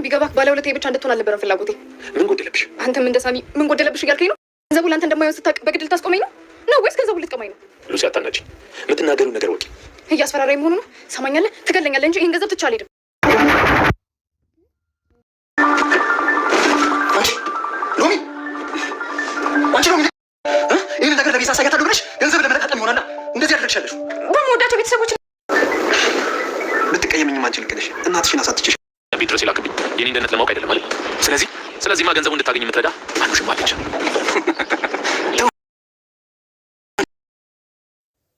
ቢገባክ ባለውለታዬ ብቻ እንድትሆን አልነበረም ፍላጎቴ። ምን ጎደለብሽ? አንተም እንደ ሳሚ ምን ጎደለብሽ እያልከኝ ነው? ገንዘቡ ለአንተ እንደማይሆን ስታውቅ በግድ ልታስቆመኝ ነው ወይስ ገንዘቡ ልትቀማኝ ነው? ሉሲ አታናጂ። የምትናገሪው ነገር ወቂ። እያስፈራራኝ መሆኑ ነው። ሰማኛለህ? ትገለኛለህ እንጂ ይህን ገንዘብ ትቼ አልሄድም። ሎሚ አንቺ ሎሚ ይህን ነገር ለቤዛ አሳያታለሁ ብለሽ ገንዘብ ለመለቃቀም ይሆናል እንደዚህ ያደረግሻለሽ። በመወዳቸው ቤተሰቦች ብትቀየምኝም አንቺ ልክ ነሽ። እናትሽን አሳትችሽ ቤት ድረስ ይላክብኝ የኔ እንደነት ለማወቅ አይደለም ማለት። ስለዚህማ ገንዘቡ እንድታገኝ የምትረዳ አንዱሽም አለች።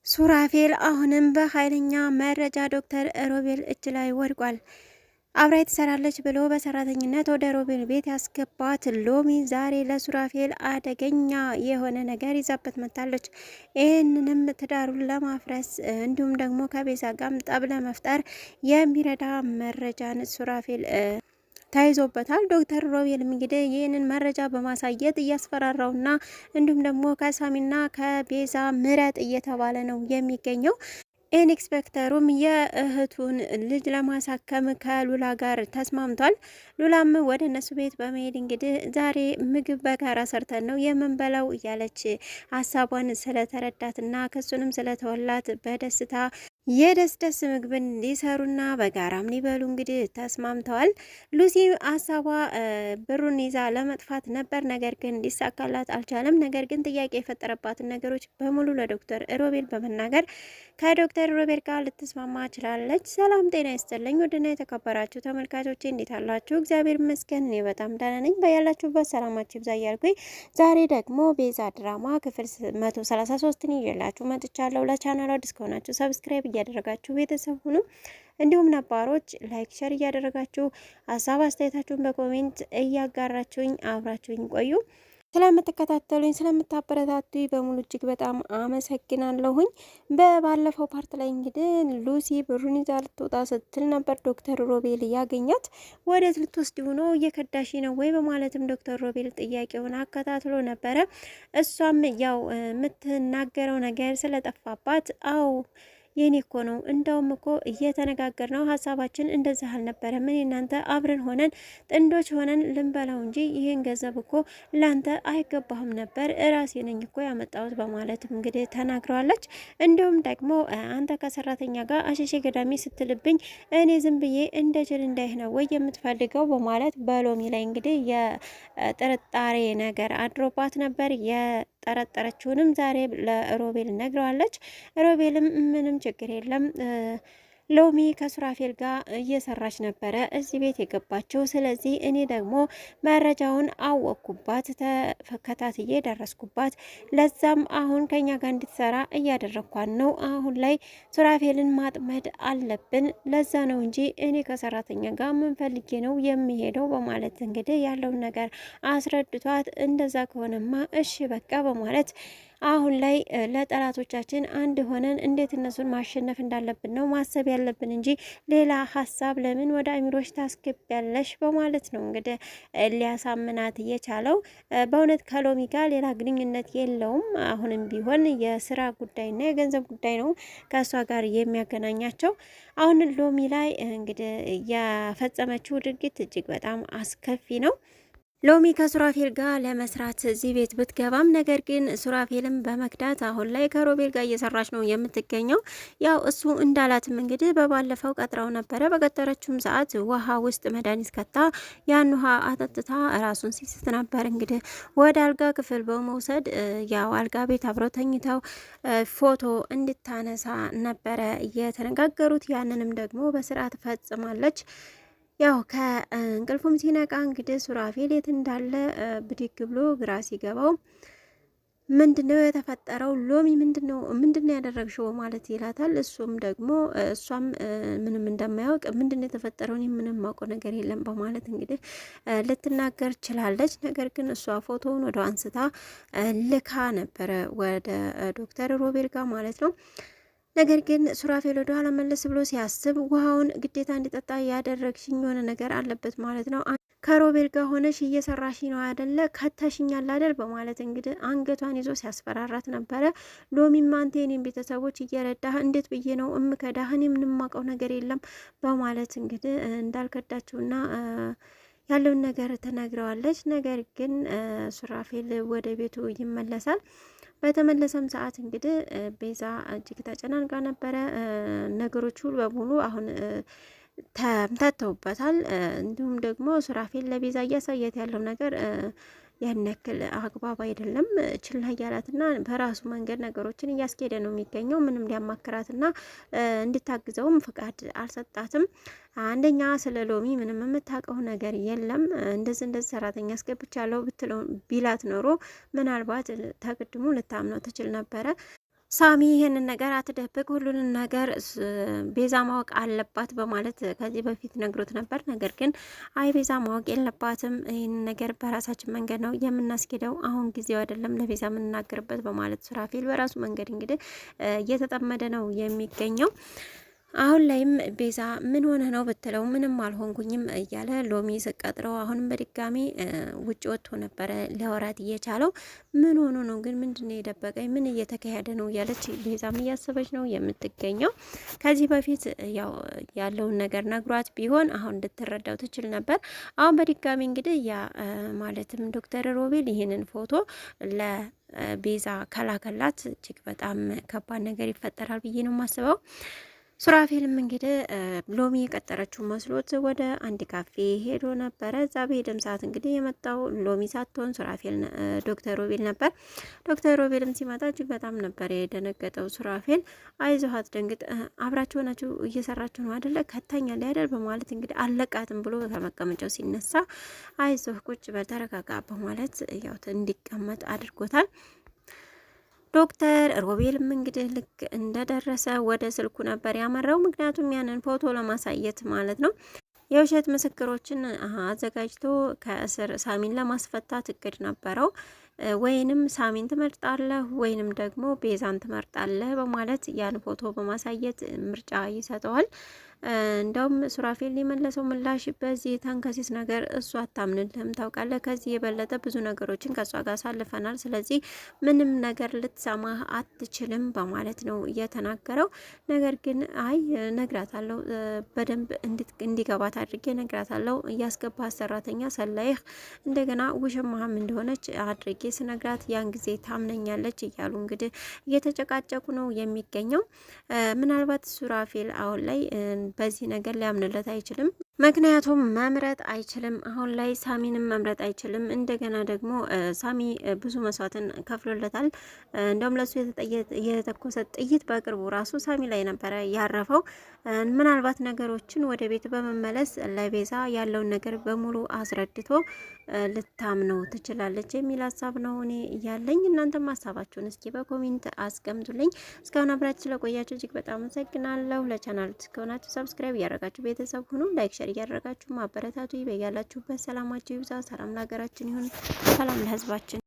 ሱራፌል አሁንም በኃይለኛ መረጃ ዶክተር ሮቤል እጅ ላይ ወድቋል። አብራ ትሰራለች ብሎ በሰራተኝነት ወደ ሮቤል ቤት ያስገባት ሎሚ ዛሬ ለሱራፌል አደገኛ የሆነ ነገር ይዛበት መታለች። ይህንንም ትዳሩን ለማፍረስ እንዲሁም ደግሞ ከቤዛ ጋር ጠብ ለመፍጠር የሚረዳ መረጃን ሱራፌል ተይዞበታል። ዶክተር ሮቤልም እንግዲህ ይህንን መረጃ በማሳየት እያስፈራራውና እንዲሁም ደግሞ ከሳሚና ከቤዛ ምረጥ እየተባለ ነው የሚገኘው። ኢንስፔክተሩም የእህቱን ልጅ ለማሳከም ከሉላ ጋር ተስማምቷል። ሉላም ወደ እነሱ ቤት በመሄድ እንግዲህ ዛሬ ምግብ በጋራ ሰርተን ነው የምንበላው እያለች ሀሳቧን ስለተረዳትና ከሱንም ስለተወላት በደስታ የደስ ምግብን ሊሰሩና በጋራም ሊበሉ እንግዲህ ተስማምተዋል። ሉሲ ሀሳቧ ብሩን ይዛ ለመጥፋት ነበር፣ ነገር ግን ሊሳካላት አልቻለም። ነገር ግን ጥያቄ የፈጠረባትን ነገሮች በሙሉ ለዶክተር ሮቤል በመናገር ከዶክተር ሮቤል ጋር ልትስማማ ችላለች። ሰላም ጤና ይስጥልኝ ውድና የተከበራችሁ ተመልካቾቼ እንዴት አላችሁ? እግዚአብሔር ይመስገን እኔ በጣም ደህና ነኝ። በያላችሁበት ሰላማችሁ ይብዛ እያልኩኝ ዛሬ ደግሞ ቤዛ ድራማ ክፍል 133ን ይዤላችሁ መጥቻለሁ። ለቻናሉ አዲስ ከሆናችሁ ሰብስክራይብ እያደረጋችሁ ቤተሰብ ሁኑ። እንዲሁም ነባሮች ላይክ ሸር እያደረጋችሁ ሀሳብ አስተያየታችሁን በኮሜንት እያጋራችሁኝ አብራችሁኝ ቆዩ። ስለምትከታተሉኝ ስለምታበረታቱኝ በሙሉ እጅግ በጣም አመሰግናለሁኝ። በባለፈው ፓርት ላይ እንግዲህ ሉሲ ብሩን ይዛ ልትወጣ ስትል ነበር ዶክተር ሮቤል ያገኛት። ወዴት ልትወስድ ሆኖ እየከዳሽ ነው ወይ በማለትም ዶክተር ሮቤል ጥያቄውን አከታትሎ ነበረ። እሷም ያው የምትናገረው ነገር ስለጠፋባት አው የኔ እኮ ነው እንደውም እኮ እየተነጋገር ነው ሀሳባችን እንደዛ አልነበረ። ምን እናንተ አብረን ሆነን ጥንዶች ሆነን ልንበላው እንጂ ይህን ገንዘብ እኮ ላንተ አይገባህም ነበር፣ እራሴ ነኝ እኮ ያመጣሁት በማለትም እንግዲህ ተናግረዋለች። እንዲሁም ደግሞ አንተ ከሰራተኛ ጋር አሸሼ ገዳሚ ስትልብኝ እኔ ዝም ብዬ እንደ ጅል እንዳይህ ነው ወይ የምትፈልገው በማለት በሎሚ ላይ እንግዲህ የጥርጣሬ ነገር አድሮባት ነበር። ጠረጠረችውንም ዛሬ ለሮቤል ነግረዋለች። ሮቤልም ምንም ችግር የለም ሎሚ ከሱራፌል ጋር እየሰራች ነበረ እዚህ ቤት የገባቸው። ስለዚህ እኔ ደግሞ መረጃውን አወቅኩባት፣ ተከታትዬ ደረስኩባት። ለዛም አሁን ከኛ ጋር እንድትሰራ እያደረኳን ነው። አሁን ላይ ሱራፌልን ማጥመድ አለብን። ለዛ ነው እንጂ እኔ ከሰራተኛ ጋር ምን ፈልጌ ነው የሚሄደው በማለት እንግዲህ ያለውን ነገር አስረድቷት፣ እንደዛ ከሆነማ እሺ በቃ በማለት አሁን ላይ ለጠላቶቻችን አንድ ሆነን እንዴት እነሱን ማሸነፍ እንዳለብን ነው ማሰብ ያለብን እንጂ ሌላ ሀሳብ ለምን ወደ አእምሮች ታስገቢያለሽ በማለት ነው እንግዲህ ሊያሳምናት የቻለው። በእውነት ከሎሚ ጋር ሌላ ግንኙነት የለውም። አሁንም ቢሆን የስራ ጉዳይና የገንዘብ ጉዳይ ነው ከእሷ ጋር የሚያገናኛቸው። አሁን ሎሚ ላይ እንግዲህ ያፈጸመችው ድርጊት እጅግ በጣም አስከፊ ነው። ሎሚ ከሱራፌል ጋር ለመስራት እዚህ ቤት ብትገባም ነገር ግን ሱራፌልም በመክዳት አሁን ላይ ከሮቤል ጋር እየሰራች ነው የምትገኘው። ያው እሱ እንዳላትም እንግዲህ በባለፈው ቀጥረው ነበረ። በቀጠረችውም ሰዓት ውሃ ውስጥ መድኃኒት ከታ ያን ውሃ አጠጥታ ራሱን ሲስት ነበር። እንግዲህ ወደ አልጋ ክፍል በመውሰድ ያው አልጋ ቤት አብረው ተኝተው ፎቶ እንድታነሳ ነበረ እየተነጋገሩት። ያንንም ደግሞ በስርዓት ፈጽማለች። ያው ከእንቅልፉም ሲነቃ እንግዲህ ሱራፌል የት እንዳለ ብድግ ብሎ ግራ ሲገባው ምንድነው የተፈጠረው? ሎሚ ምንድነው ያደረግሽው ማለት ይላታል። እሱም ደግሞ እሷም ምንም እንደማያውቅ ምንድነው የተፈጠረው እኔ ምንም ማውቀው ነገር የለም በማለት እንግዲህ ልትናገር ችላለች። ነገር ግን እሷ ፎቶውን ወደ አንስታ ልካ ነበረ ወደ ዶክተር ሮቤል ጋር ማለት ነው። ነገር ግን ሱራፌል ወደ ኋላ መለስ ብሎ ሲያስብ ውሃውን ግዴታ እንዲጠጣ ያደረግሽኝ የሆነ ነገር አለበት ማለት ነው። ከሮቤል ጋር ሆነሽ እየሰራሽ ነው አይደለ? ከተሽኛል አይደል? በማለት እንግዲህ አንገቷን ይዞ ሲያስፈራራት ነበረ። ሎሚም አንተ የኔን ቤተሰቦች እየረዳህ እንዴት ብዬ ነው እምከዳህ? እኔ ምንም የማውቀው ነገር የለም በማለት እንግዲህ እንዳልከዳችውና ያለውን ነገር ተናግረዋለች። ነገር ግን ሱራፌል ወደ ቤቱ ይመለሳል። በተመለሰም ሰዓት እንግዲህ ቤዛ እጅግ ተጨናንቃ ነበረ። ነገሮች ሁሉ በሙሉ አሁን ተምታተውበታል። እንዲሁም ደግሞ ሱራፌል ለቤዛ እያሳየት ያለው ነገር ያን ያክል አግባብ አይደለም። ችላ እያላትና በራሱ መንገድ ነገሮችን እያስኬደ ነው የሚገኘው። ምንም ሊያማክራትና እንድታግዘውም ፍቃድ አልሰጣትም። አንደኛ ስለ ሎሚ ምንም የምታውቀው ነገር የለም። እንደዚህ ሰራተኛ አስገብቻለሁ ብትለው ቢላት ኖሮ ምናልባት ተቅድሙ ልታምነው ትችል ነበረ። ሳሚ ይሄንን ነገር አትደብቅ፣ ሁሉንም ነገር ቤዛ ማወቅ አለባት በማለት ከዚህ በፊት ነግሮት ነበር። ነገር ግን አይ ቤዛ ማወቅ የለባትም፣ ይህንን ነገር በራሳችን መንገድ ነው የምናስኬደው፣ አሁን ጊዜው አይደለም ለቤዛ የምንናገርበት በማለት ሱራፌል በራሱ መንገድ እንግዲህ እየተጠመደ ነው የሚገኘው። አሁን ላይም ቤዛ ምን ሆነ ነው ብትለው ምንም አልሆንኩኝም እያለ ሎሚ ስቀጥረው አሁንም በድጋሚ ውጭ ወጥቶ ነበረ ለወራት እየቻለው ምን ሆኖ ነው ግን ምንድነው የደበቀኝ ምን እየተካሄደ ነው እያለች ቤዛም እያሰበች ነው የምትገኘው። ከዚህ በፊት ያው ያለውን ነገር ነግሯት ቢሆን አሁን እንድትረዳው ትችል ነበር። አሁን በድጋሚ እንግዲህ ያ ማለትም ዶክተር ሮቤል ይህንን ፎቶ ለቤዛ ከላከላት እጅግ በጣም ከባድ ነገር ይፈጠራል ብዬ ነው የማስበው። ሱራፌልም እንግዲህ ሎሚ የቀጠረችው መስሎት ወደ አንድ ካፌ ሄዶ ነበረ። እዛ በሄደም ሰዓት እንግዲህ የመጣው ሎሚ ሳትሆን ሱራፌል ዶክተር ሮቤል ነበር። ዶክተር ሮቤልም ሲመጣ እጅግ በጣም ነበር የደነገጠው። ሱራፌል አይዞህ አትደንግጥ፣ አብራችሁ ናችሁ እየሰራችሁ ነው አይደለ? ከተኛል አይደል? በማለት እንግዲህ አለቃትም ብሎ ከመቀመጫው ሲነሳ አይዞህ ቁጭ በል ተረጋጋ በማለት ያው እንዲቀመጥ አድርጎታል። ዶክተር ሮቤልም እንግዲህ ልክ እንደደረሰ ወደ ስልኩ ነበር ያመራው። ምክንያቱም ያንን ፎቶ ለማሳየት ማለት ነው። የውሸት ምስክሮችን አዘጋጅቶ ከእስር ሳሚን ለማስፈታት እቅድ ነበረው። ወይንም ሳሚን ትመርጣለህ ወይንም ደግሞ ቤዛን ትመርጣለህ በማለት ያን ፎቶ በማሳየት ምርጫ ይሰጠዋል። እንደውም ሱራፌል የመለሰው ምላሽ በዚህ ተንከሲስ ነገር እሱ አታምንልህም፣ ታውቃለህ፣ ከዚህ የበለጠ ብዙ ነገሮችን ከእሷ ጋር አሳልፈናል፣ ስለዚህ ምንም ነገር ልትሰማህ አትችልም በማለት ነው እየተናገረው። ነገር ግን አይ ነግራታለሁ፣ በደንብ እንዲገባት አድርጌ ነግራታለሁ፣ እያስገባህ ሰራተኛ ሰላይህ እንደገና ውሽማህም እንደሆነች አድርጌ ስነግራት ያን ጊዜ ታምነኛለች እያሉ እንግዲህ እየተጨቃጨቁ ነው የሚገኘው። ምናልባት ሱራፌል አሁን ላይ በዚህ ነገር ሊያምንለት አይችልም። ምክንያቱም መምረጥ አይችልም። አሁን ላይ ሳሚንም መምረጥ አይችልም። እንደገና ደግሞ ሳሚ ብዙ መስዋዕትን ከፍሎለታል። እንደውም ለሱ የተተኮሰ ጥይት በቅርቡ ራሱ ሳሚ ላይ ነበረ ያረፈው። ምናልባት ነገሮችን ወደ ቤት በመመለስ ለቤዛ ያለውን ነገር በሙሉ አስረድቶ ልታምነው ትችላለች የሚል ሀሳብ ነው እኔ እያለኝ። እናንተም ሀሳባችሁን እስኪ በኮሜንት አስቀምጡልኝ። እስካሁን አብራችሁ ስለቆያችሁ እጅግ በጣም አመሰግናለሁ። ለቻናሉ እስከሆናችሁ ሰብስክራይብ እያደረጋችሁ ቤተሰብ ሁኑ። ላይክ ሸር እያደረጋችሁ ማበረታቱ ይበያላችሁበት። ሰላማችሁ ይብዛ። ሰላም ለሀገራችን ይሁን። ሰላም ለሕዝባችን።